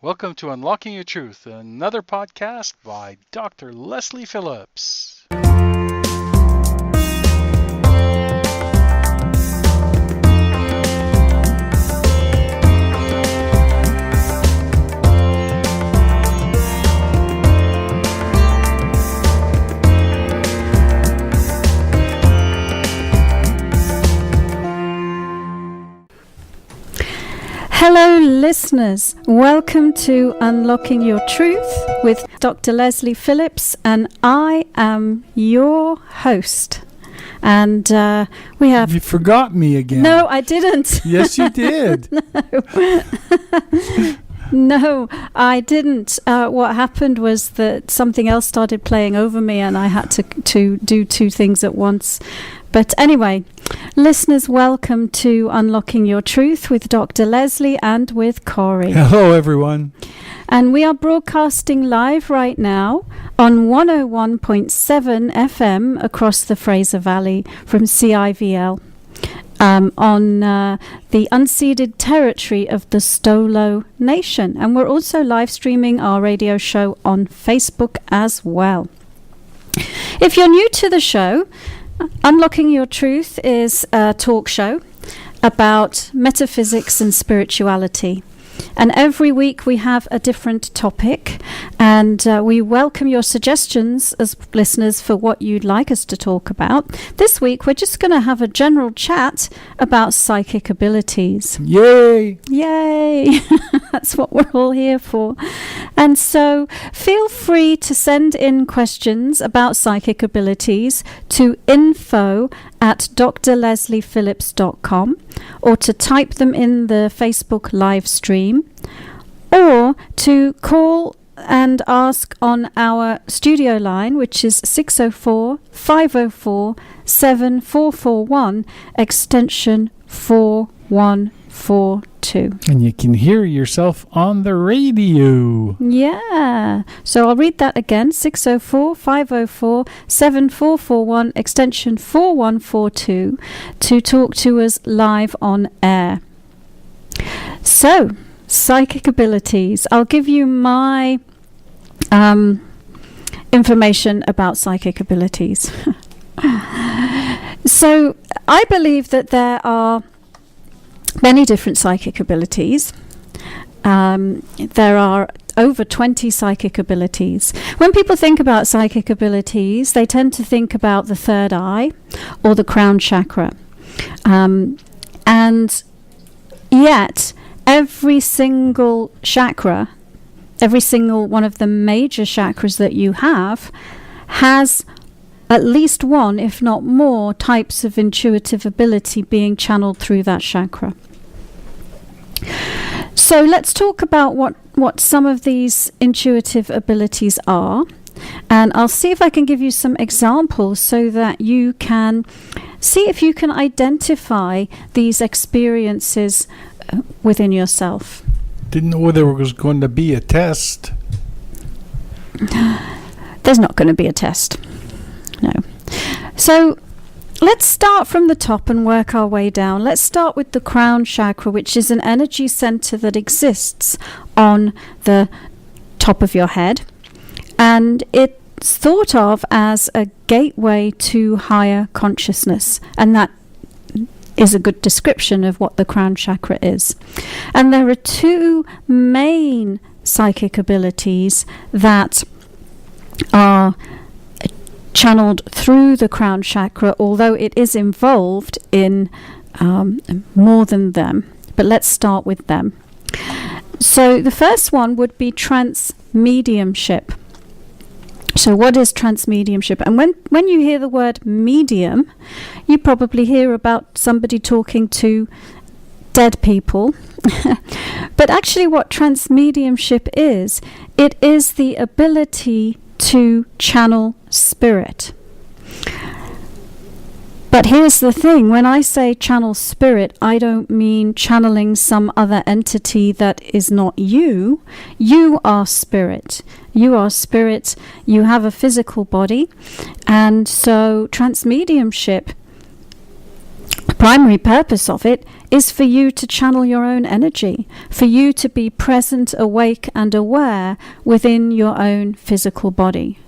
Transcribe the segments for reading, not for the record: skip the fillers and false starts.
Welcome to Unlocking Your Truth, another podcast by Dr. Lesley Phillips. Hello listeners, welcome to Unlocking Your Truth with Dr. Lesley Phillips, and I am your host. And we have... You forgot me again. No, I didn't. Yes, you did. No, I didn't. What happened was that something else started playing over me and I had to do two things at once. But anyway, listeners, welcome to Unlocking Your Truth with Dr. Lesley and with Corey. Hello, everyone. And we are broadcasting live right now on 101.7 FM across the Fraser Valley from CIVL on the unceded territory of the Stolo Nation. And we're also live streaming our radio show on Facebook as well. If you're new to the show, Unlocking Your Truth is a talk show about metaphysics and spirituality. And every week we have a different topic, and we welcome your suggestions as listeners for what you'd like us to talk about. This week we're just going to have a general chat about psychic abilities. Yay! Yay! That's what we're all here for. And so feel free to send in questions about psychic abilities to info@drlesleyphillips.com, or to type them in the Facebook live stream, or to call and ask on our studio line, which is 604-504-7441, extension 4142. And you can hear yourself on the radio. Yeah. So I'll read that again. 604-504-7441, extension 4142, to talk to us live on air. So, psychic abilities. I'll give you my information about psychic abilities. So, I believe that there are many different psychic abilities. There are over 20 psychic abilities. When people think about psychic abilities, they tend to think about the third eye or the crown chakra. And yet, every single chakra, every single one of the major chakras that you have, has at least one, if not more, types of intuitive ability being channeled through that chakra. So let's talk about what some of these intuitive abilities are. And I'll see if I can give you some examples so that you can see if you can identify these experiences within yourself. Didn't know there was going to be a test. There's not going to be a test. No. So let's start from the top and work our way down. Let's start with the crown chakra, which is an energy center that exists on the top of your head. And it's thought of as a gateway to higher consciousness. And that is a good description of what the crown chakra is. And there are two main psychic abilities that are channeled through the crown chakra, although it is involved in more than them. But let's start with them. So the first one would be transmediumship. So what is transmediumship? And when you hear the word medium, you probably hear about somebody talking to dead people. But actually what transmediumship is, it is the ability to channel spirit. But here's the thing, when I say channel spirit, I don't mean channeling some other entity that is not you. You are spirit. You are spirit. You have a physical body. And so transmediumship primary purpose of it is for you to channel your own energy, for you to be present, awake, and aware within your own physical body.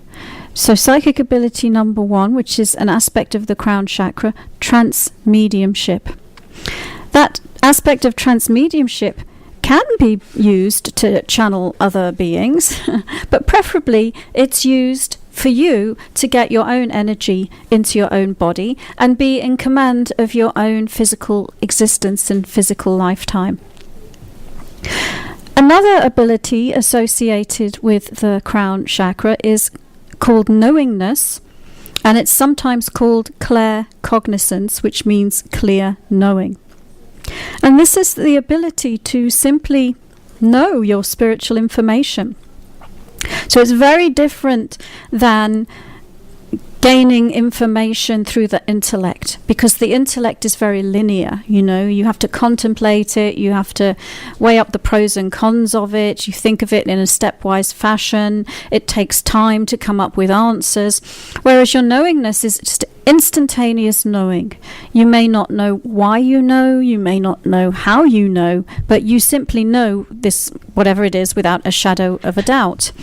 So psychic ability number 1, which is an aspect of the crown chakra, transmediumship. That aspect of transmediumship can be used to channel other beings, but preferably it's used for you to get your own energy into your own body and be in command of your own physical existence and physical lifetime. Another ability associated with the crown chakra is called knowingness, and it's sometimes called claircognizance, which means clear knowing. And this is the ability to simply know your spiritual information. So it's very different than gaining information through the intellect, because the intellect is very linear. You have to contemplate it, you have to weigh up the pros and cons of it, you think of it in a stepwise fashion, it takes time to come up with answers, whereas your knowingness is just instantaneous knowing. You may not know why you know, you may not know how you know, but you simply know this, whatever it is, without a shadow of a doubt.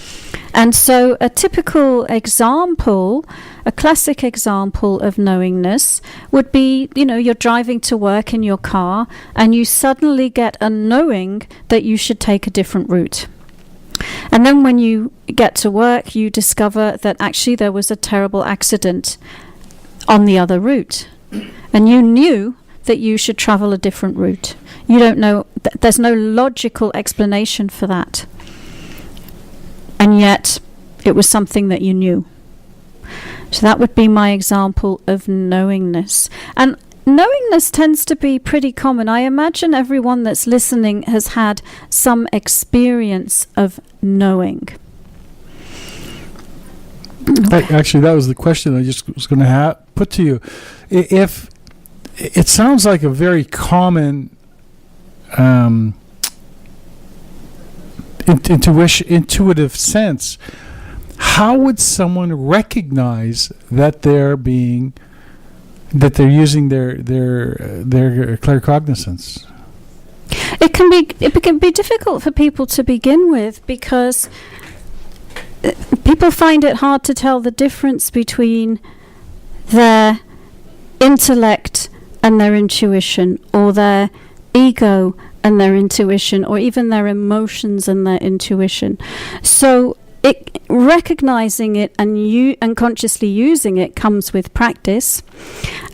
And so a typical example, a classic example of knowingness would be, you're driving to work in your car and you suddenly get a knowing that you should take a different route. And then when you get to work, you discover that actually there was a terrible accident on the other route. And you knew that you should travel a different route. You don't know, there's no logical explanation for that. And yet, it was something that you knew. So that would be my example of knowingness. And knowingness tends to be pretty common. I imagine everyone that's listening has had some experience of knowing. Actually, that was the question I just was going to put to you. If it sounds like a very common intuitive sense, how would someone recognize that they're using their claircognizance? It can be difficult for people to begin with, because people find it hard to tell the difference between their intellect and their intuition, or their ego and their intuition, or even their emotions and their intuition. So recognizing it and consciously using it comes with practice,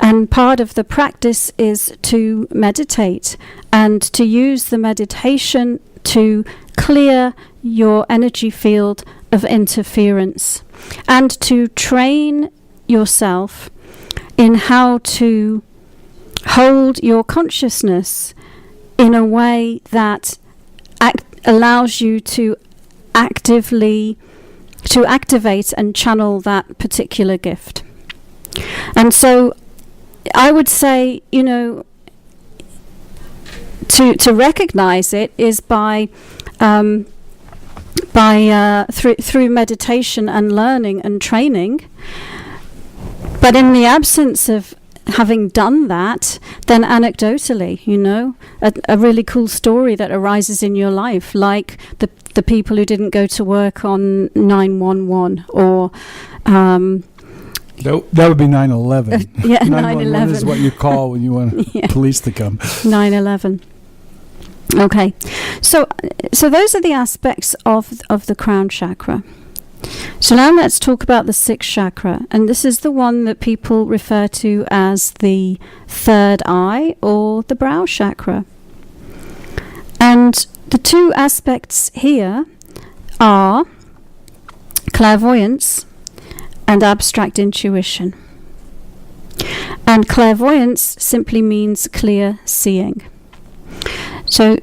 and part of the practice is to meditate and to use the meditation to clear your energy field of interference, and to train yourself in how to hold your consciousness in a way that allows you to activate and channel that particular gift. And so I would say, to recognize it is by through meditation and learning and training. But in the absence of having done that, then anecdotally, a really cool story that arises in your life, like the people who didn't go to work on 911, or that would be 9/11. Yeah, 911 is what you call when you want police to come. 9/11. Okay, so those are the aspects of the crown chakra. So now let's talk about the sixth chakra, and this is the one that people refer to as the third eye, or the brow chakra. And the two aspects here are clairvoyance and abstract intuition. And clairvoyance simply means clear seeing. So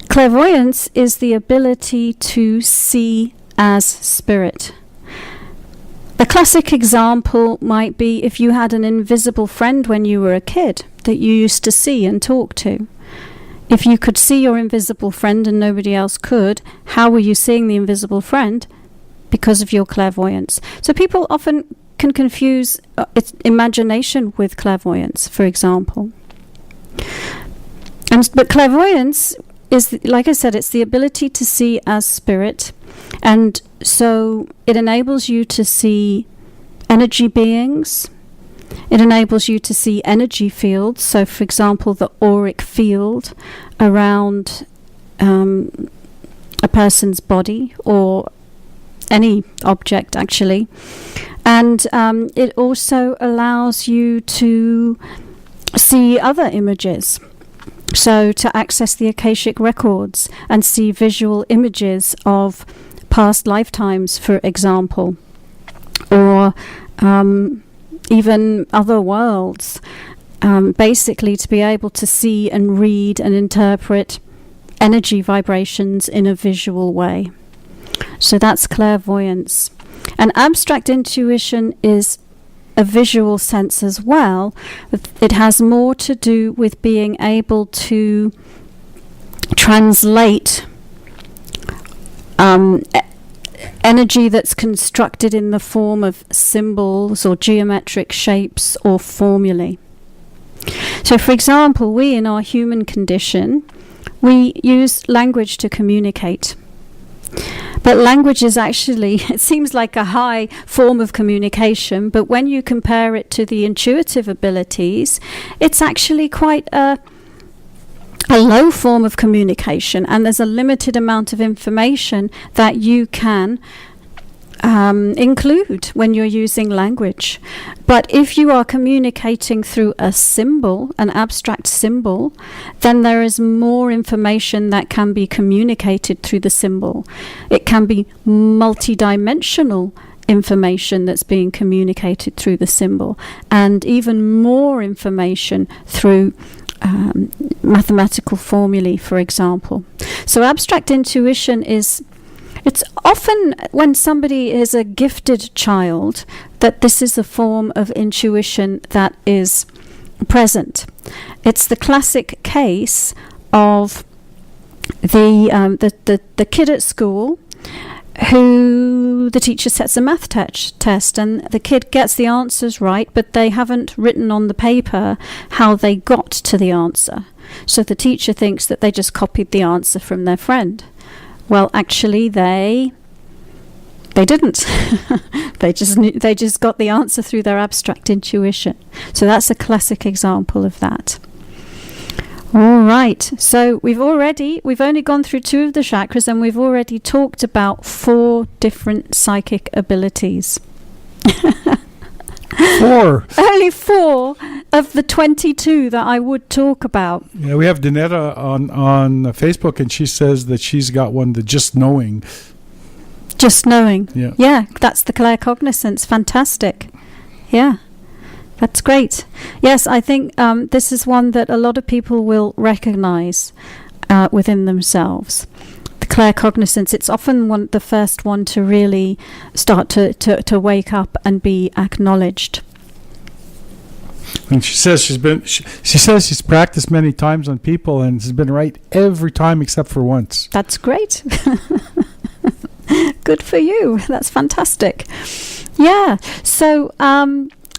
clairvoyance is the ability to see as spirit. A classic example might be if you had an invisible friend when you were a kid that you used to see and talk to. If you could see your invisible friend and nobody else could, how were you seeing the invisible friend? Because of your clairvoyance. So people often can confuse imagination with clairvoyance, for example. But clairvoyance is, like I said, it's the ability to see as spirit. And so it enables you to see energy beings. It enables you to see energy fields. So, for example, the auric field around a person's body or any object, actually. And it also allows you to see other images. So to access the Akashic records and see visual images of past lifetimes, for example, or even other worlds, basically to be able to see and read and interpret energy vibrations in a visual way. So that's clairvoyance. And abstract intuition is a visual sense as well. It has more to do with being able to translate energy that's constructed in the form of symbols or geometric shapes or formulae. So, for example, we in our human condition, we use language to communicate. But language is actually, it seems like a high form of communication, but when you compare it to the intuitive abilities, it's actually quite a low form of communication, and there's a limited amount of information that you can include when you're using language. But if you are communicating through a symbol, an abstract symbol, then there is more information that can be communicated through the symbol. It can be multidimensional information that's being communicated through the symbol, and even more information through mathematical formulae, for example. So abstract intuition is, it's often when somebody is a gifted child that this is a form of intuition that is present. It's the classic case of the kid at school who the teacher sets a math test, and the kid gets the answers right, but they haven't written on the paper how they got to the answer. So the teacher thinks that they just copied the answer from their friend. Well, actually, they didn't. They just got the answer through their abstract intuition. So that's a classic example of that. All right. So we've only gone through 2 of the chakras, and we've already talked about 4 different psychic abilities. 4. Only 4 of the 22 that I would talk about. Yeah, we have Danetta on Facebook, and she says that she's got one, the just knowing. Just knowing. Yeah. Yeah, that's the claircognizance. Fantastic. Yeah, that's great. Yes, I think this is one that a lot of people will recognize within themselves. The claircognizance, it's often the first one to really start to wake up and be acknowledged. And she says she's practiced many times on people and has been right every time except for once. That's great. Good for you. That's fantastic. Yeah. So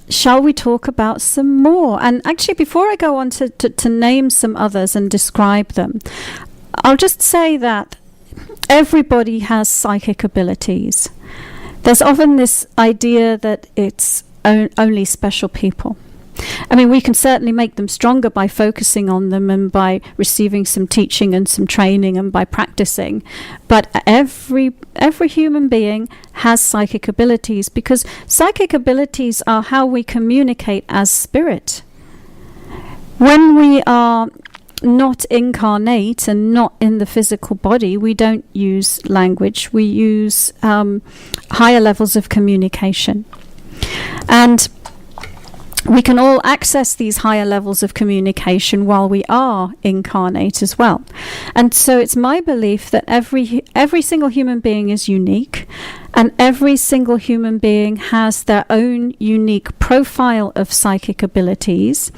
shall we talk about some more? And actually, before I go on to name some others and describe them, I'll just say that everybody has psychic abilities. There's often this idea that it's only special people. I mean, we can certainly make them stronger by focusing on them and by receiving some teaching and some training and by practicing. But every human being has psychic abilities, because psychic abilities are how we communicate as spirit. When we are not incarnate and not in the physical body, we don't use language. We use higher levels of communication. And we can all access these higher levels of communication while we are incarnate as well. And so it's my belief that every single human being is unique, and every single human being has their own unique profile of psychic abilities,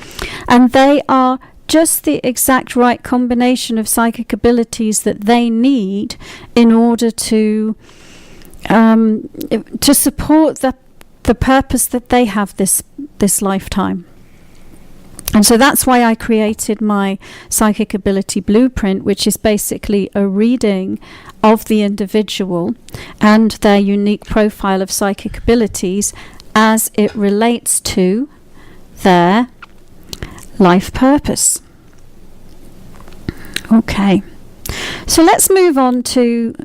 and they are just the exact right combination of psychic abilities that they need in order to support the purpose that they have this lifetime. And so that's why I created my psychic ability blueprint, which is basically a reading of the individual and their unique profile of psychic abilities as it relates to their life purpose. Okay, so let's move on to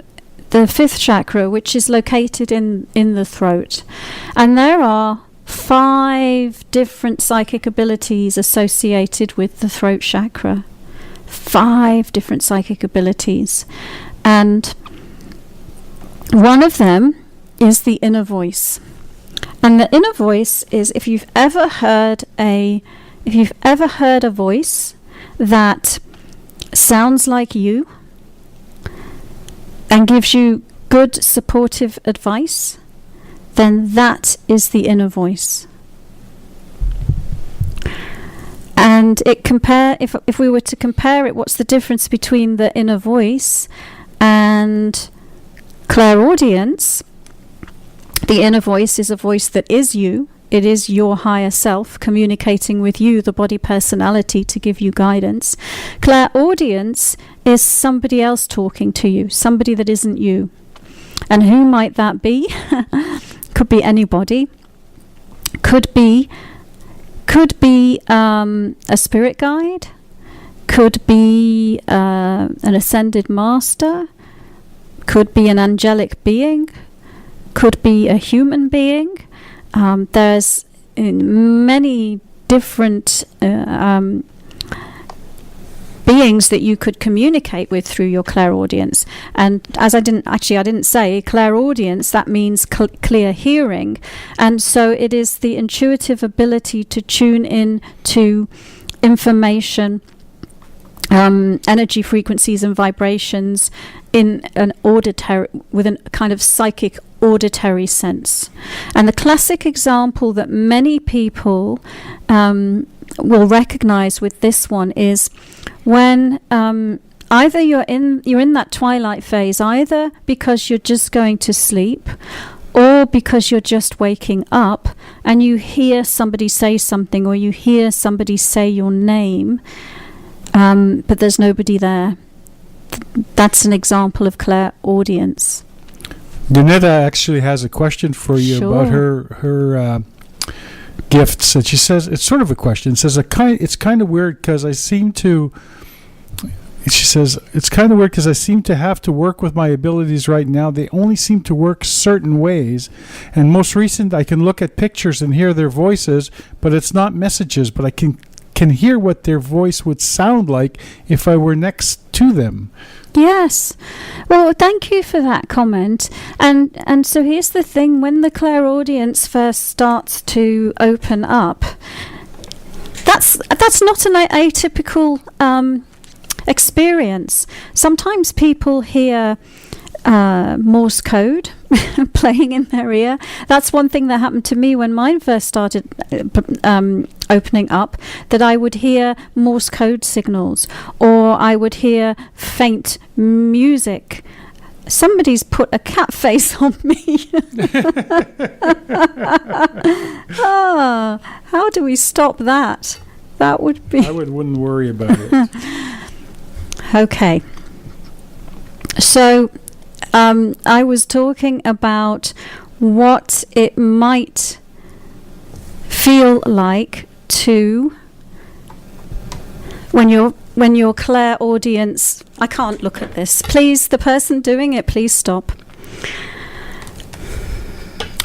the fifth chakra, which is located in the throat. And there are 5 different psychic abilities associated with the throat chakra. 5 different psychic abilities. And one of them is the inner voice. And the inner voice is, if you've ever heard a voice that sounds like you and gives you good supportive advice, then that is the inner voice. And if we were to compare it, what's the difference between the inner voice and clairaudience? The inner voice is a voice that is you. It is your higher self communicating with you, the body personality, to give you guidance. Clairaudience is somebody else talking to you, somebody that isn't you. And who might that be? Could be anybody. Could be a spirit guide. Could be an ascended master. Could be an angelic being. Could be a human being. There's many different beings that you could communicate with through your clairaudience. And as I didn't say, clairaudience, that means clear hearing. And so it is the intuitive ability to tune in to information, energy frequencies and vibrations in an auditory, with a kind of psychic auditory sense. And the classic example that many people will recognize with this one is when either you're in that twilight phase, either because you're just going to sleep or because you're just waking up and you hear somebody say something, or you hear somebody say your name, but there's nobody there. That's an example of clairaudience. Donetta actually has a question for you about her gifts, and she says it's sort of a question. It says it's kind of weird because I seem to. She says it's kind of weird because I seem to have to work with my abilities right now. They only seem to work certain ways, and most recent I can look at pictures and hear their voices, but it's not messages. But I can hear what their voice would sound like if I were next to them. Yes. Well, thank you for that comment. And so here's the thing, when the clairaudience first starts to open up, that's not an atypical experience. Sometimes people hear Morse code playing in their ear. That's one thing that happened to me when mine first started opening up, that I would hear Morse code signals, or I would hear faint music. Somebody's put a cat face on me. How do we stop that? That would be... wouldn't worry about it. Okay. So I was talking about what it might feel like to when your clairaudience... I can't look at this. Please, the person doing it, please stop.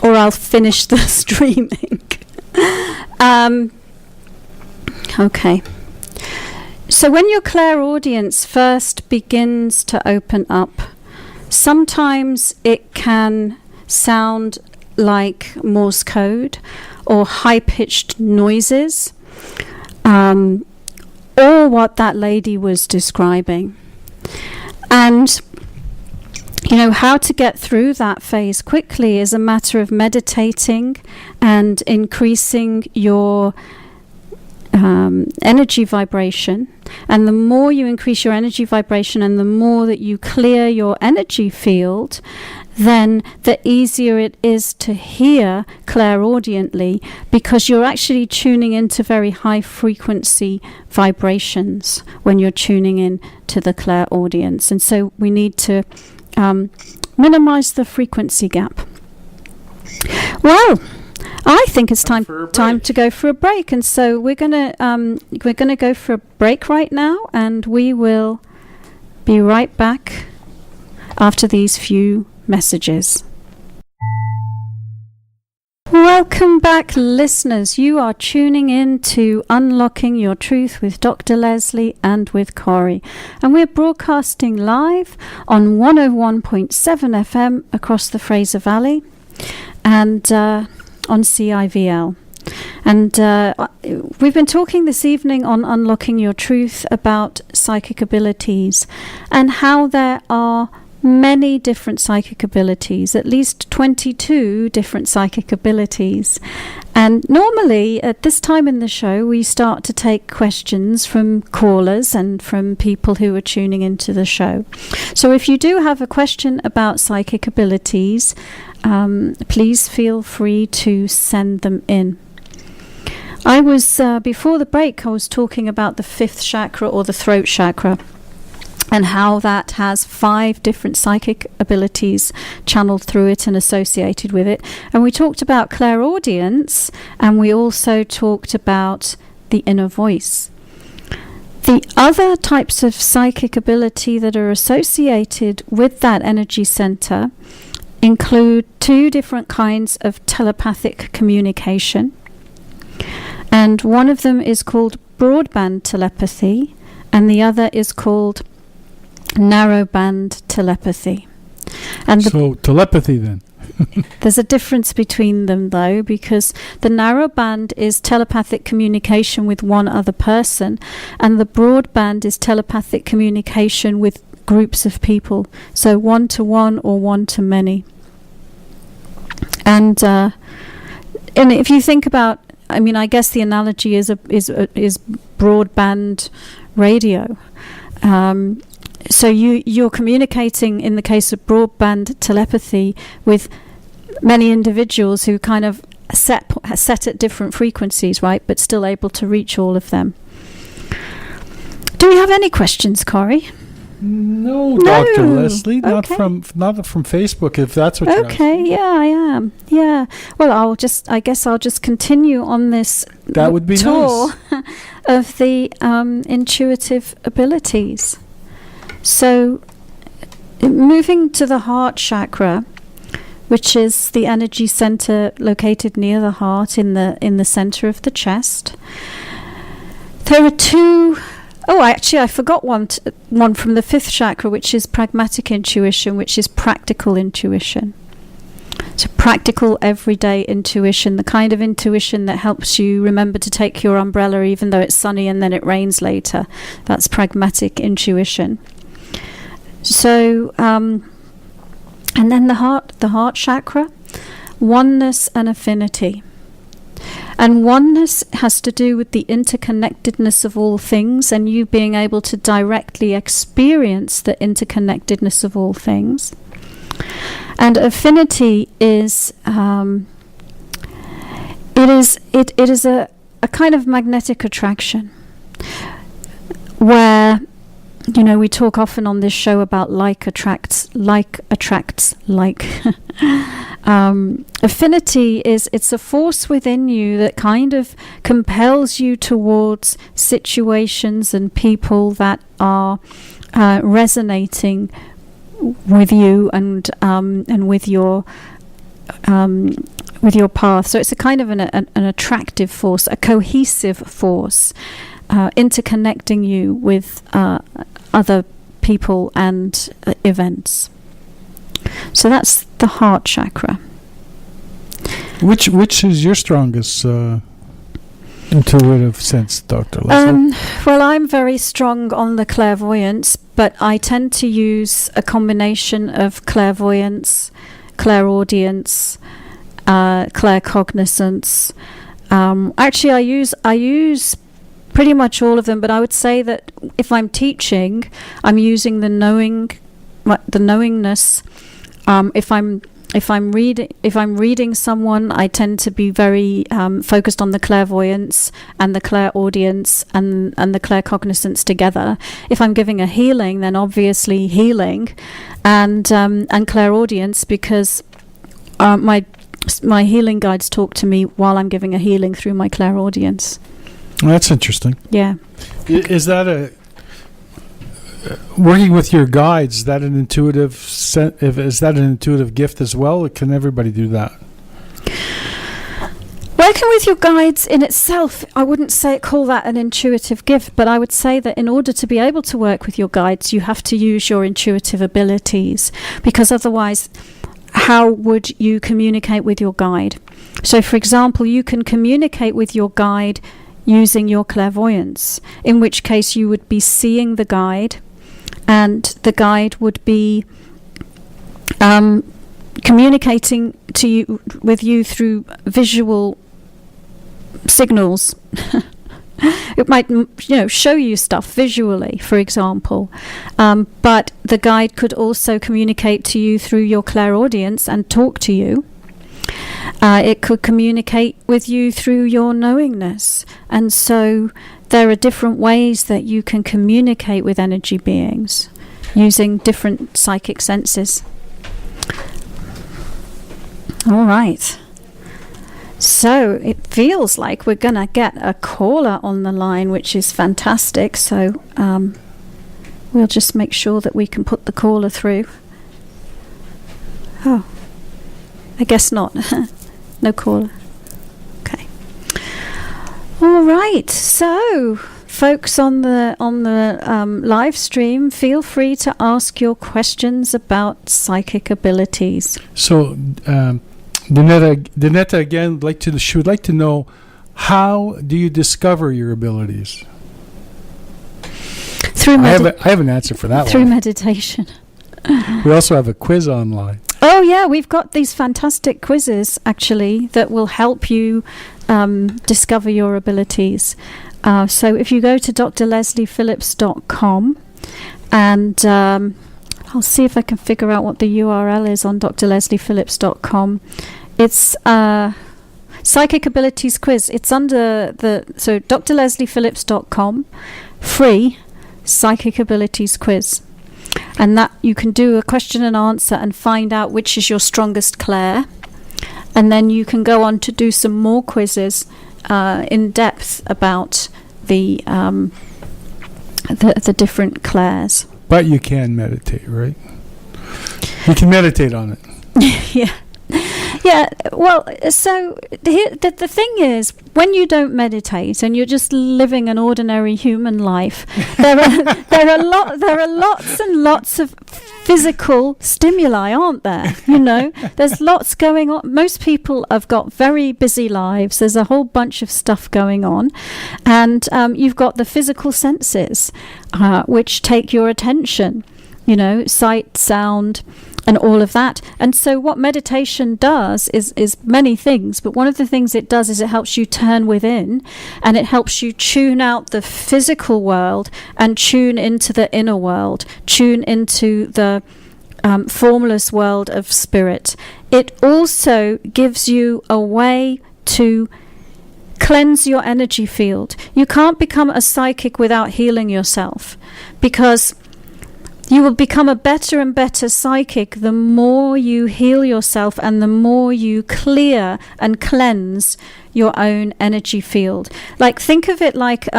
Or I'll finish the streaming. Okay. So when your clairaudience first begins to open up, sometimes it can sound like Morse code or high-pitched noises, or what that lady was describing. And, how to get through that phase quickly is a matter of meditating and increasing your energy vibration, and the more you increase your energy vibration and the more that you clear your energy field, then the easier it is to hear clairaudiently, because you're actually tuning into very high frequency vibrations when you're tuning in to the clairaudience. And so we need to minimize the frequency gap. Well, I think it's time to go for a break, and so we're gonna go for a break right now, and we will be right back after these few messages. Welcome back, listeners. You are tuning in to Unlocking Your Truth with Dr. Lesley and with Corey, and we're broadcasting live on 101.7 FM across the Fraser Valley, and on CIVL. And we've been talking this evening on Unlocking Your Truth about psychic abilities, and how there are many different psychic abilities, at least 22 different psychic abilities. And normally at this time in the show we start to take questions from callers and from people who are tuning into the show. So if you do have a question about psychic abilities, please feel free to send them in. I was before the break I was talking about the fifth chakra, or the throat chakra, and how that has 5 different psychic abilities channeled through it and associated with it. And we talked about clairaudience, and we also talked about the inner voice. The other types of psychic ability that are associated with that energy center include 2 different kinds of telepathic communication. And one of them is called broadband telepathy, and the other is called narrowband telepathy. And so telepathy then. There's a difference between them, though, because the narrowband is telepathic communication with one other person, and the broadband is telepathic communication with groups of people, so one-to-one or one-to-many. And if you think about, I mean, I guess the analogy is broadband radio. So you're communicating, in the case of broadband telepathy, with many individuals who kind of set at different frequencies, right, but still able to reach all of them. Do we have any questions, Corey? No, Dr. Lesley, not from Facebook, if that's what you're asking. Yeah, I am. Yeah. Well, I guess I'll just continue on this that would be tour nice. of the intuitive abilities. So, moving to the heart chakra, which is the energy center located near the heart in the center of the chest. There are 2. Oh, actually, I forgot one from the 5th chakra, which is pragmatic intuition, which is practical intuition. So practical, everyday intuition, the kind of intuition that helps you remember to take your umbrella even though it's sunny and then it rains later. That's pragmatic intuition. So, and then the heart chakra, oneness and affinity. And oneness has to do with the interconnectedness of all things, and you being able to directly experience the interconnectedness of all things. And affinity is it is a kind of magnetic attraction, where, you know, we talk often on this show about like attracts like. Affinity it's a force within you that kind of compels you towards situations and people that are resonating with you and with your path. So it's a kind of an attractive force, a cohesive force, interconnecting you with other people and events. So that's the heart chakra. Which is your strongest intuitive sense, Dr. Lesley? Well, I'm very strong on the clairvoyance, but I tend to use a combination of clairvoyance, clairaudience, claircognizance. Actually, I use pretty much all of them. But I would say that if I'm teaching, I'm using the knowingness. If I'm reading someone, I tend to be very focused on the clairvoyance and the clairaudience and the claircognizance together. If I'm giving a healing, then obviously healing and clairaudience, because my healing guides talk to me while I'm giving a healing through my clairaudience. Well, that's interesting. Yeah. Is that working with your guides? Is that an intuitive gift as well? Or can everybody do that? Working with your guides in itself, I wouldn't call that an intuitive gift, but I would say that in order to be able to work with your guides, you have to use your intuitive abilities, because otherwise, how would you communicate with your guide? So, for example, you can communicate with your guide using your clairvoyance, in which case you would be seeing the guide, and the guide would be communicating with you through visual signals. It might, show you stuff visually, for example. But the guide could also communicate to you through your clairaudience and talk to you. It could communicate with you through your knowingness. And so there are different ways that you can communicate with energy beings using different psychic senses. All right. So it feels like we're going to get a caller on the line, which is fantastic. So we'll just make sure that we can put the caller through. Oh, I guess not. No caller. Okay. All right. So, folks on the live stream, feel free to ask your questions about psychic abilities. So, Danetta again she would like to know, how do you discover your abilities? I have an answer for that. Through meditation. We also have a quiz online. Oh yeah, we've got these fantastic quizzes actually that will help you discover your abilities. So if you go to drlesleyphillips.com, and I'll see if I can figure out what the URL is on drlesleyphillips.com. It's Psychic Abilities Quiz. It's under so drlesleyphillips.com, free Psychic Abilities Quiz. And that you can do a question and answer and find out which is your strongest clair. And then you can go on to do some more quizzes in depth about the different clairs. But you can meditate, right? You can meditate on it. Yeah. Yeah, well, so the thing is, when you don't meditate and you're just living an ordinary human life, there are lots and lots of physical stimuli, aren't there? There's lots going on. Most people have got very busy lives. There's a whole bunch of stuff going on, and you've got the physical senses, which take your attention. Sight, sound, and all of that. And so what meditation does is many things, but one of the things it does is it helps you turn within, and it helps you tune out the physical world and tune into the inner world, tune into the formless world of spirit. It also gives you a way to cleanse your energy field. You can't become a psychic without healing yourself, because you will become a better and better psychic the more you heal yourself and the more you clear and cleanse your own energy field. Like, think of it like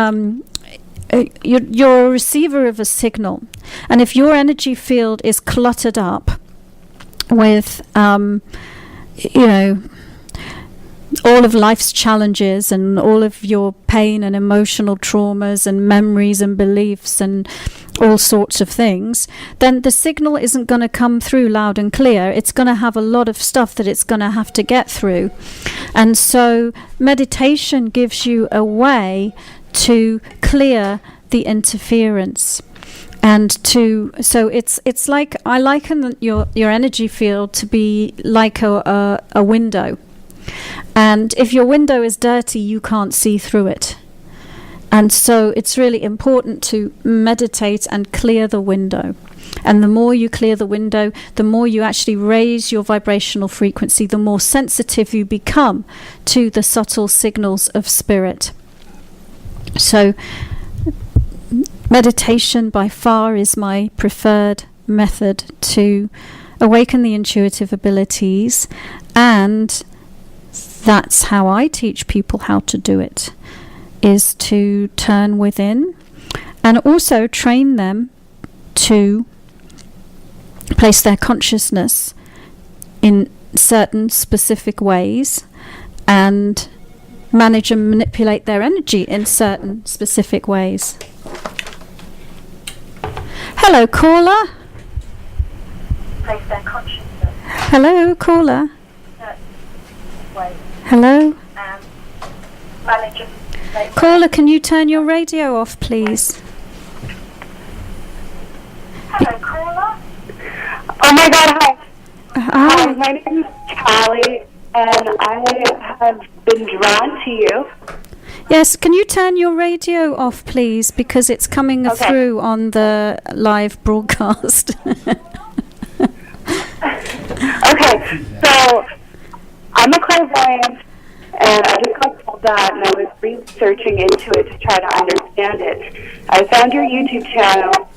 you're a receiver of a signal. And if your energy field is cluttered up with, all of life's challenges and all of your pain and emotional traumas and memories and beliefs and all sorts of things, then the signal isn't going to come through loud and clear. It's going to have a lot of stuff that it's going to have to get through. And so meditation gives you a way to clear the interference. And so it's like, I liken your energy field to be like a window. And if your window is dirty, you can't see through it. And so it's really important to meditate and clear the window. And the more you clear the window, the more you actually raise your vibrational frequency, the more sensitive you become to the subtle signals of spirit. So meditation by far is my preferred method to awaken the intuitive abilities, and that's how I teach people how to do it, is to turn within and also train them to place their consciousness in certain specific ways and manage and manipulate their energy in certain specific ways. Hello, caller. Place their consciousness. Hello, caller. Way. Hello. Manage and Caller, can you turn your radio off, please? Hello, caller. Oh my God, hi. Hi. My name is Callie, and I have been drawn to you. Yes, can you turn your radio off, please, because it's coming through on the live broadcast. Okay, so I'm a clairvoyant, and I just got told that, and I was researching into it to try to understand it. I found your YouTube channel,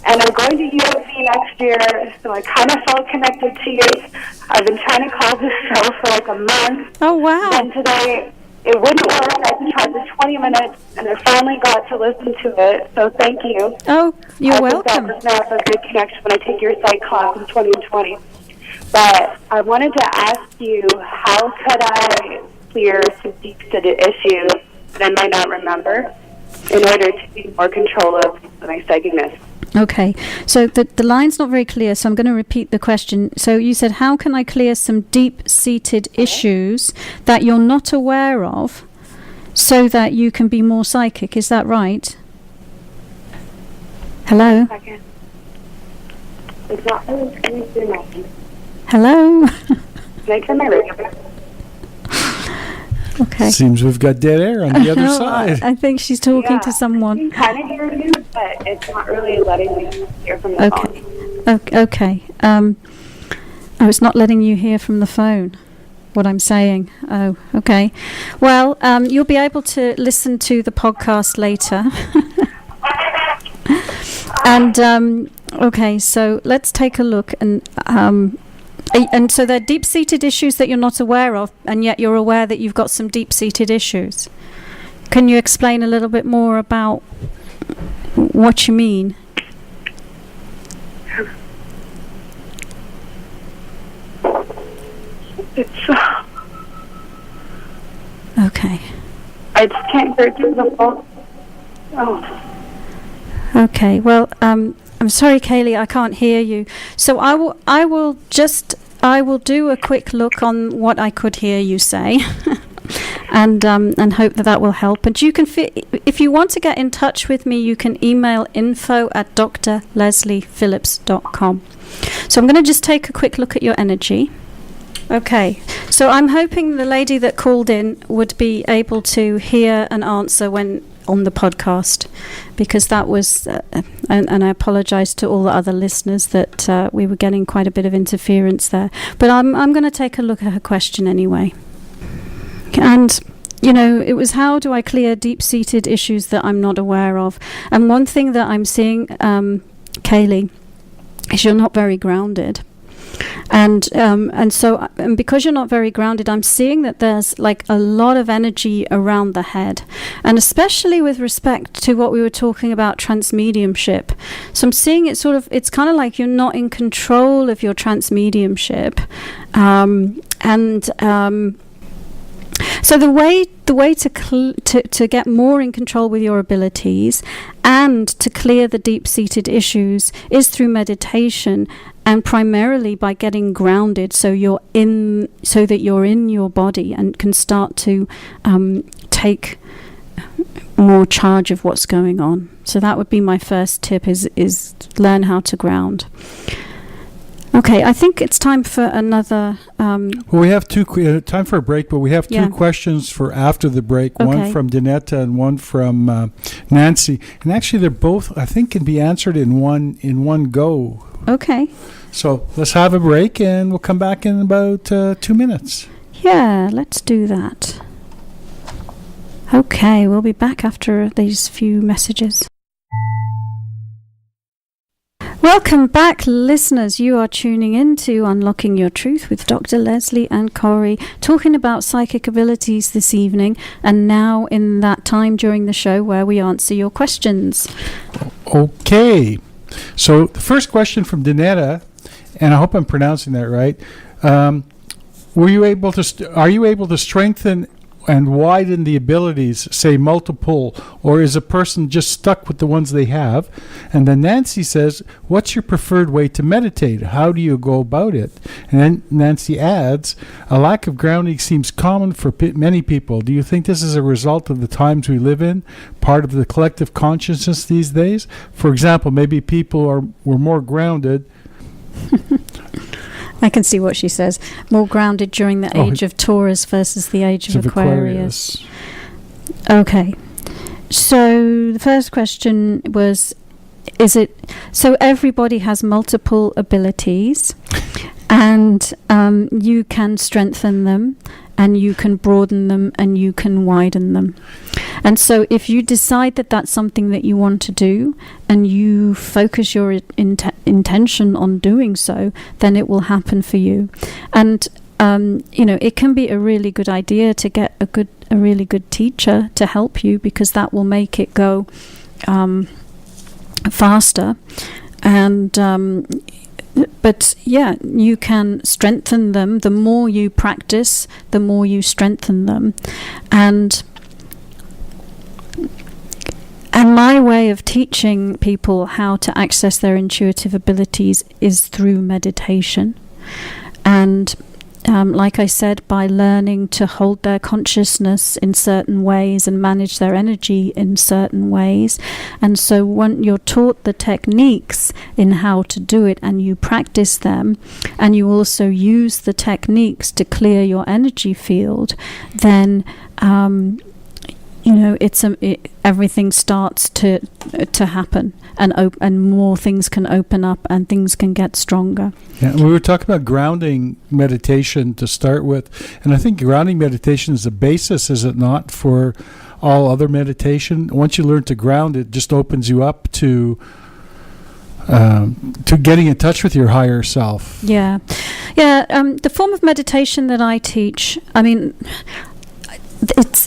and I'm going to UYT next year, so I kind of felt connected to you. I've been trying to call this show for like a month. Oh, wow. And today, it wouldn't work. I tried for 20 minutes, and I finally got to listen to it, so thank you. Oh, you're I welcome. think that was now a good connection when I take your psych class in 2020. But I wanted to ask you, how could I clear some deep-seated issues that I might not remember in order to be more control of my psychicness? Okay, so the line's not very clear, so I'm going to repeat the question. So you said, how can I clear some deep-seated issues that you're not aware of so that you can be more psychic? Is that right? Hello? Second. It's not really coming through my phone. Hello? Can I turn my radio back? Okay. Seems we've got dead air on the other side. I think she's talking to I someone. can kind of hear you, but it's not really letting me hear from the phone. Okay. Oh, it's not letting you hear from the phone what I'm saying. Oh, okay. Well, you'll be able to listen to the podcast later. And, okay, so let's take a look. And so there are deep-seated issues that you're not aware of, and yet you're aware that you've got some deep-seated issues. Can you explain a little bit more about what you mean? It's, Okay. I just can't hear through the phone. Oh. Okay. Well, I'm sorry, Kaylee, I can't hear you. So I will do a quick look on what I could hear you say, and hope that will help. And you can, if you want to get in touch with me, you can email info@drlesleyphillips.com. So I'm going to just take a quick look at your energy. Okay, so I'm hoping the lady that called in would be able to hear an answer when on the podcast, because that was, and I apologize to all the other listeners that we were getting quite a bit of interference there. But I'm going to take a look at her question anyway. And, you know, it was, how do I clear deep-seated issues that I'm not aware of? And one thing that I'm seeing, Kaylee, is you're not very grounded. And so because you're not very grounded, I'm seeing that there's like a lot of energy around the head, and especially with respect to what we were talking about, transmediumship. So I'm seeing it sort of, it's kind of like you're not in control of your transmediumship, so the way to get more in control with your abilities and to clear the deep-seated issues is through meditation, and primarily by getting grounded, so that you're in your body and can start to take more charge of what's going on. So that would be my first tip: is learn how to ground. Okay, I think it's time for another. Well, we have time for a break, but we have two questions for after the break. Okay. One from Danetta and one from Nancy. And actually, they're both, I think, can be answered in one go. Okay. So let's have a break, and we'll come back in about 2 minutes. Yeah, let's do that. Okay, we'll be back after these few messages. Welcome back, listeners. You are tuning in to Unlocking Your Truth with Dr. Lesley and Corey, talking about psychic abilities this evening, and now in that time during the show where we answer your questions. Okay. So the first question from Danetta, and I hope I'm pronouncing that right. Are you able to strengthen and widen the abilities, say multiple, or is a person just stuck with the ones they have? And then Nancy says, what's your preferred way to meditate? How do you go about it? And then Nancy adds, a lack of grounding seems common for many people. Do you think this is a result of the times we live in, part of the collective consciousness these days? For example, maybe people were more grounded. I can see what she says. More grounded during the age of Taurus versus the age of Aquarius. Okay. So the first question was, so everybody has multiple abilities and you can strengthen them and you can broaden them and you can widen them. And so if you decide that that's something that you want to do and you focus your intention on doing so, then it will happen for you. And it can be a really good idea to get a really good teacher to help you, because that will make it go faster. And but yeah, you can strengthen them. The more you practice, the more you strengthen them. And my way of teaching people how to access their intuitive abilities is through meditation. And like I said, by learning to hold their consciousness in certain ways and manage their energy in certain ways. And so when you're taught the techniques in how to do it and you practice them, and you also use the techniques to clear your energy field, then everything starts to happen, and more things can open up and things can get stronger. Yeah, we were talking about grounding meditation to start with, and I think grounding meditation is the basis, is it not, for all other meditation? Once you learn to ground, it just opens you up to getting in touch with your higher self. Yeah. The form of meditation that I teach,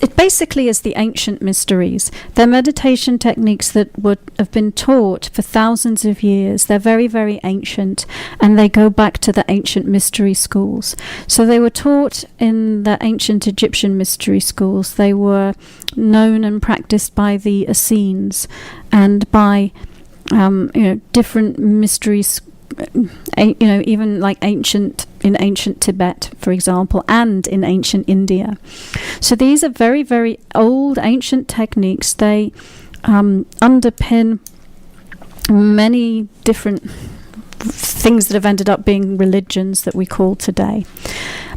it basically is the ancient mysteries. They're meditation techniques that have been taught for thousands of years. They're very, very ancient, and they go back to the ancient mystery schools. So they were taught in the ancient Egyptian mystery schools. They were known and practiced by the Essenes and by different mysteries. Even like in ancient Tibet, for example, and in ancient India. So these are very, very old ancient techniques. They underpin many different things that have ended up being religions that we call today.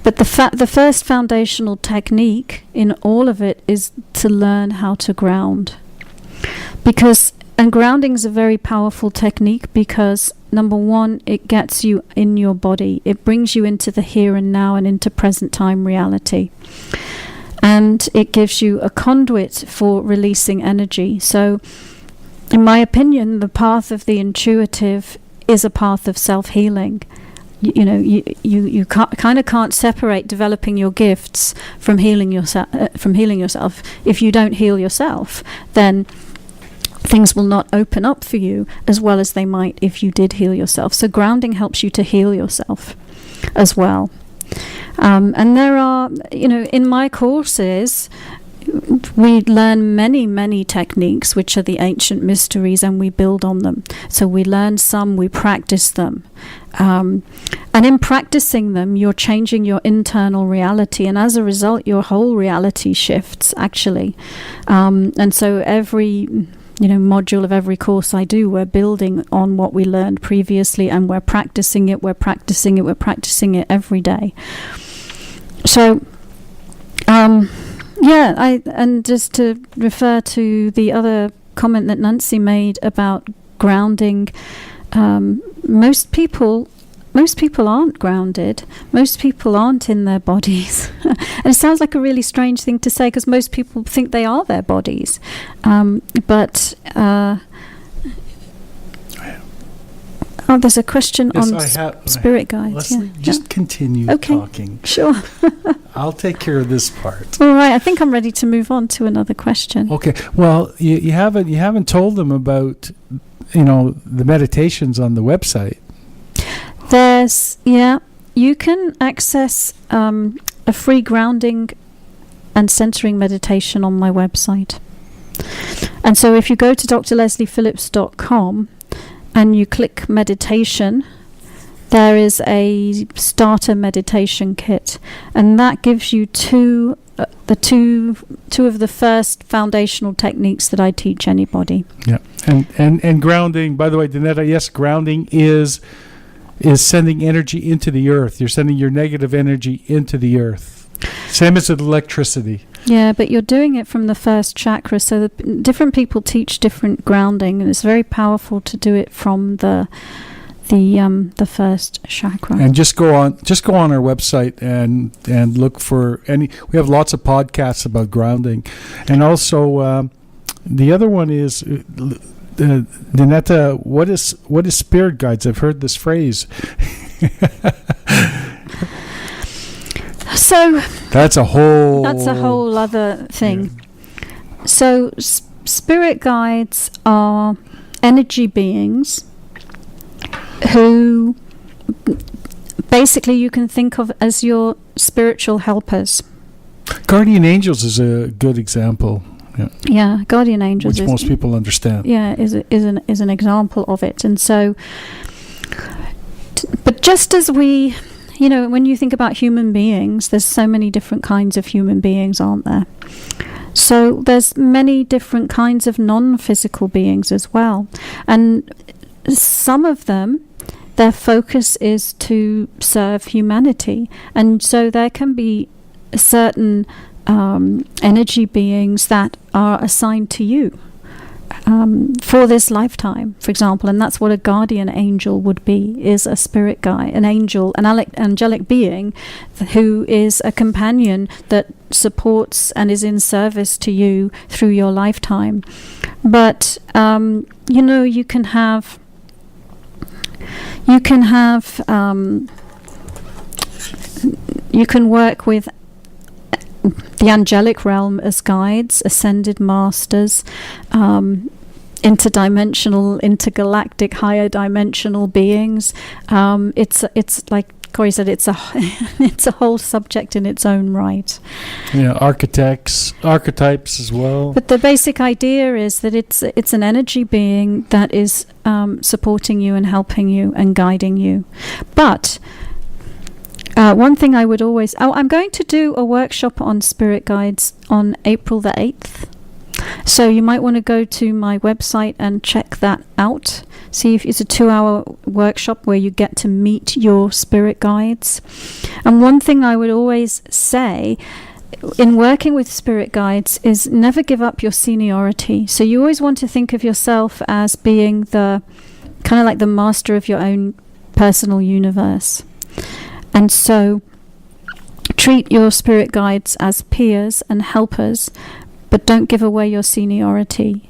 But the first foundational technique in all of it is to learn how to ground. And grounding is a very powerful technique because, number one, it gets you in your body. It brings you into the here and now and into present time reality. And it gives you a conduit for releasing energy. So, in my opinion, the path of the intuitive is a path of self-healing. You can't separate developing your gifts from healing yourself. If you don't heal yourself, then things will not open up for you as well as they might if you did heal yourself. So grounding helps you to heal yourself as well. And there are, in my courses, we learn many, many techniques, which are the ancient mysteries, and we build on them. So we learn some, we practice them. And in practicing them, you're changing your internal reality, and as a result, your whole reality shifts, actually. And so every module of every course I do, we're building on what we learned previously, and we're practicing it every day. So, and just to refer to the other comment that Nancy made about grounding, most people aren't grounded. Most people aren't in their bodies. And it sounds like a really strange thing to say, because most people think they are their bodies. There's a question on spirit guides. Lesley, just continue talking. Sure. I'll take care of this part. All right. I think I'm ready to move on to another question. Okay. Well, you haven't told them about the meditations on the website. You can access a free grounding and centering meditation on my website. And so if you go to drlesleyphillips.com and you click meditation, there is a starter meditation kit, and that gives you two of the first foundational techniques that I teach anybody. Yeah, and grounding. By the way, Danetta, yes, grounding is sending energy into the earth. You're sending your negative energy into the earth. Same as with electricity. Yeah, but you're doing it from the first chakra, so different people teach different grounding, and it's very powerful to do it from the first chakra. And just go on our website and look for we have lots of podcasts about grounding, and also the other one is. Danetta, what is spirit guides? I've heard this phrase. So that's a whole other thing. Yeah. So spirit guides are energy beings who basically you can think of as your spiritual helpers. Guardian angels is a good example. Yeah, guardian angels, which most people understand. Yeah, is an example of it. And so, but just as we, when you think about human beings, there's so many different kinds of human beings, aren't there? So there's many different kinds of non-physical beings as well, and some of them, their focus is to serve humanity, and so there can be certain energy beings that are assigned to you for this lifetime, for example, and that's what a guardian angel would be, is a spirit guide, an angel, an angelic being who is a companion that supports and is in service to you through your lifetime. But you can have you can work with the angelic realm as guides, ascended masters, interdimensional, intergalactic, higher dimensional beings. It's like Corey said, it's a whole subject in its own right. Yeah, archetypes as well. But the basic idea is that it's an energy being that is supporting you and helping you and guiding you. But one thing I would always... I'm going to do a workshop on spirit guides on April the 8th. So you might want to go to my website and check that out. See if it's a 2-hour workshop where you get to meet your spirit guides. And one thing I would always say in working with spirit guides is never give up your seniority. So you always want to think of yourself as being the kind of like the master of your own personal universe. And so treat your spirit guides as peers and helpers, but don't give away your seniority.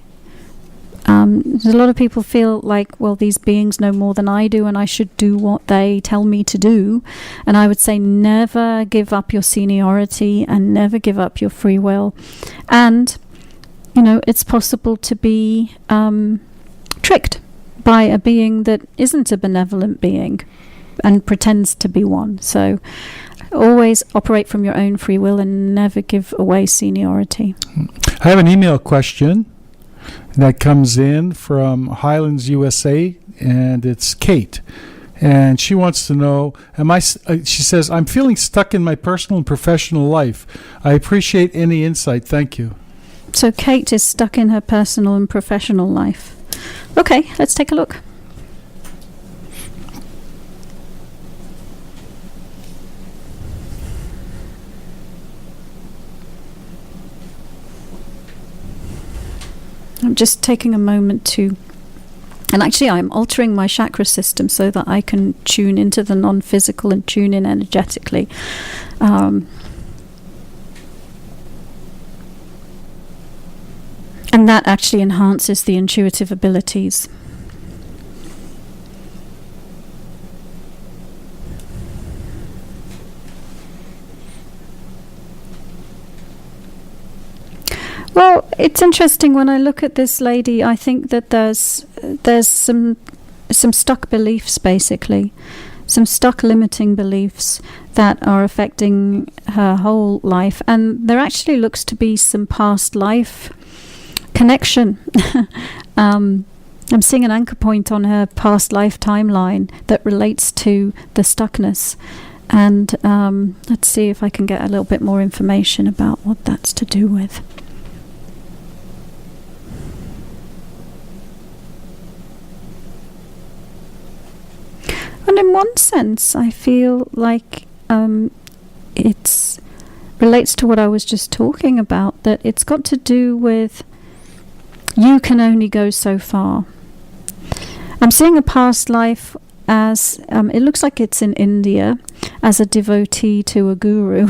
A lot of people feel like, well, these beings know more than I do and I should do what they tell me to do. And I would say never give up your seniority and never give up your free will. And, it's possible to be tricked by a being that isn't a benevolent being and pretends to be one. So always operate from your own free will and never give away seniority. I have an email question that comes in from Highlands, USA, and it's Kate. And she wants to know, she says, I'm feeling stuck in my personal and professional life. I appreciate any insight. Thank you. So Kate is stuck in her personal and professional life. Okay, let's take a look. I'm just taking a moment to, and actually I'm altering my chakra system so that I can tune into the non-physical and tune in energetically. And that actually enhances the intuitive abilities. Well, it's interesting when I look at this lady. I think that there's some stuck beliefs, basically, some stuck limiting beliefs that are affecting her whole life, and there actually looks to be some past life connection. I'm seeing an anchor point on her past life timeline that relates to the stuckness, and let's see if I can get a little bit more information about what that's to do with. And in one sense, I feel like it relates to what I was just talking about, that it's got to do with you can only go so far. I'm seeing a past life as, it looks like it's in India, as a devotee to a guru.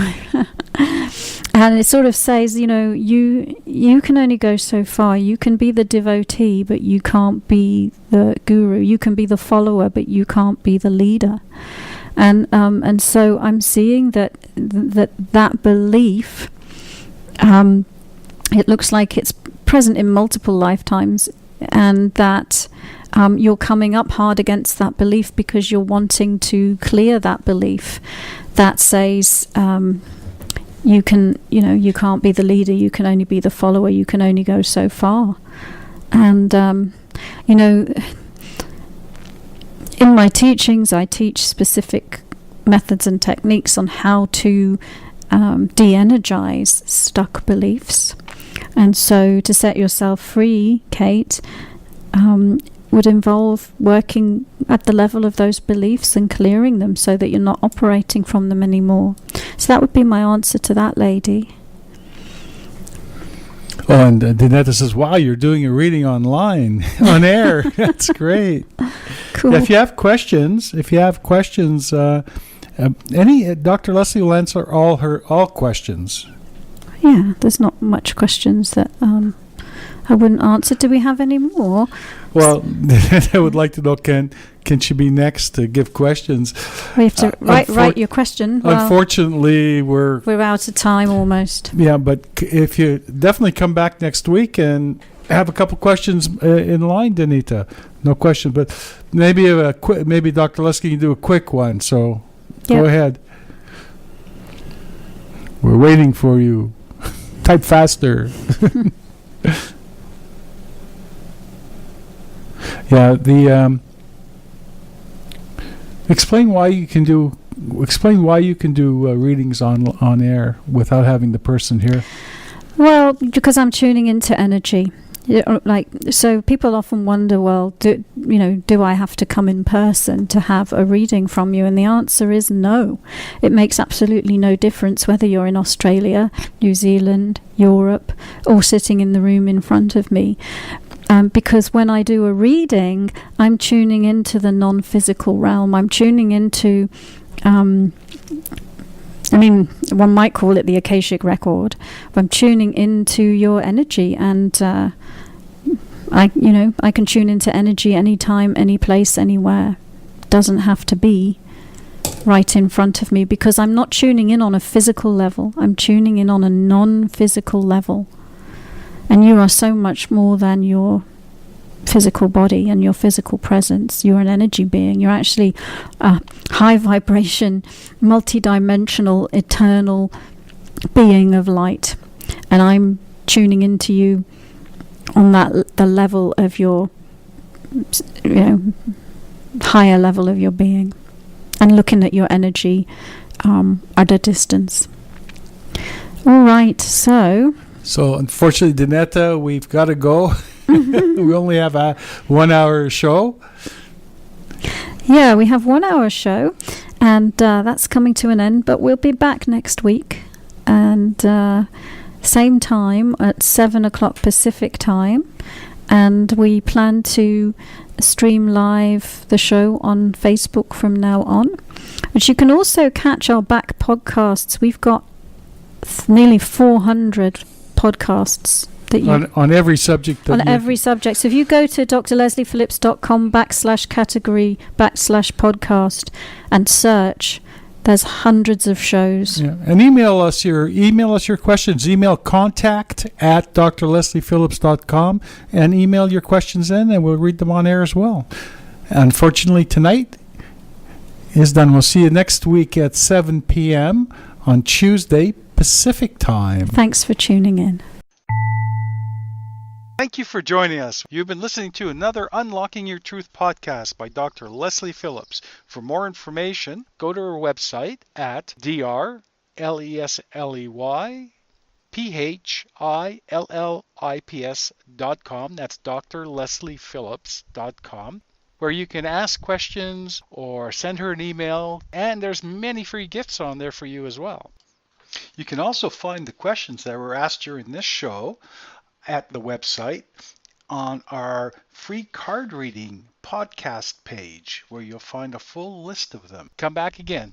And it sort of says, you know, you can only go so far. You can be the devotee, but you can't be the guru. You can be the follower, but you can't be the leader. And so I'm seeing that belief, it looks like it's present in multiple lifetimes, and that you're coming up hard against that belief because you're wanting to clear that belief that says you can't be the leader, you can only be the follower, you can only go so far. And in my teachings I teach specific methods and techniques on how to de-energize stuck beliefs. And so to set yourself free, Kate, would involve working at the level of those beliefs and clearing them so that you're not operating from them anymore. So that would be my answer to that lady. Oh, and Danetta says, wow, you're doing a reading online, on air. That's great. Cool. Yeah, if you have questions, Dr. Lesley will answer all questions. Yeah, there's not much questions that I wouldn't answer. Do we have any more? Well, I would like to know, can she be next to give questions? We have to write your question. Well, unfortunately, we're out of time almost. Yeah, but if you definitely come back next week and have a couple questions in line, Danita. No question, but maybe Dr. Lesley can do a quick one. So go ahead. We're waiting for you. Type faster. Yeah, explain why you can do readings on air without having the person here. Well, because I'm tuning into energy. So people often wonder, well, do I have to come in person to have a reading from you? And the answer is no. It makes absolutely no difference whether you're in Australia, New Zealand, Europe, or sitting in the room in front of me. Because when I do a reading, I'm tuning into the non-physical realm. I'm tuning into, one might call it the Akashic record. I'm tuning into your energy, and I can tune into energy anytime, any place, anywhere. Doesn't have to be right in front of me, because I'm not tuning in on a physical level. I'm tuning in on a non-physical level. And you are so much more than your physical body and your physical presence. You're an energy being. You're actually a high vibration, multi-dimensional, eternal being of light. And I'm tuning into you on the level of your, higher level of your being, and looking at your energy at a distance. All right, so So unfortunately, Danetta, we've got to go. We only have a 1 hour show. Yeah, we have 1 hour show, and that's coming to an end, but we'll be back next week, and same time at 7 o'clock Pacific time, and we plan to stream live the show on Facebook from now on. But you can also catch our back podcasts. We've got nearly 400 podcasts that you On every subject. Every subject. So if you go to drlesleyphillips.com/category/podcast and search, there's hundreds of shows. Yeah. And email us your questions. Email contact@drlesleyphillips.com and email your questions in, and we'll read them on air as well. Unfortunately, tonight is done. We'll see you next week at 7 p.m. on Tuesday Pacific time. Thanks for tuning in. Thank you for joining us. You've been listening to another Unlocking Your Truth podcast by Dr. Lesley Phillips. For more information, go to our website at drlesleyphillips.com. That's drlesleyphillips.com, where you can ask questions or send her an email, and there's many free gifts on there for you as well. You can also find the questions that were asked during this show at the website on our free card reading podcast page, where you'll find a full list of them. Come back again.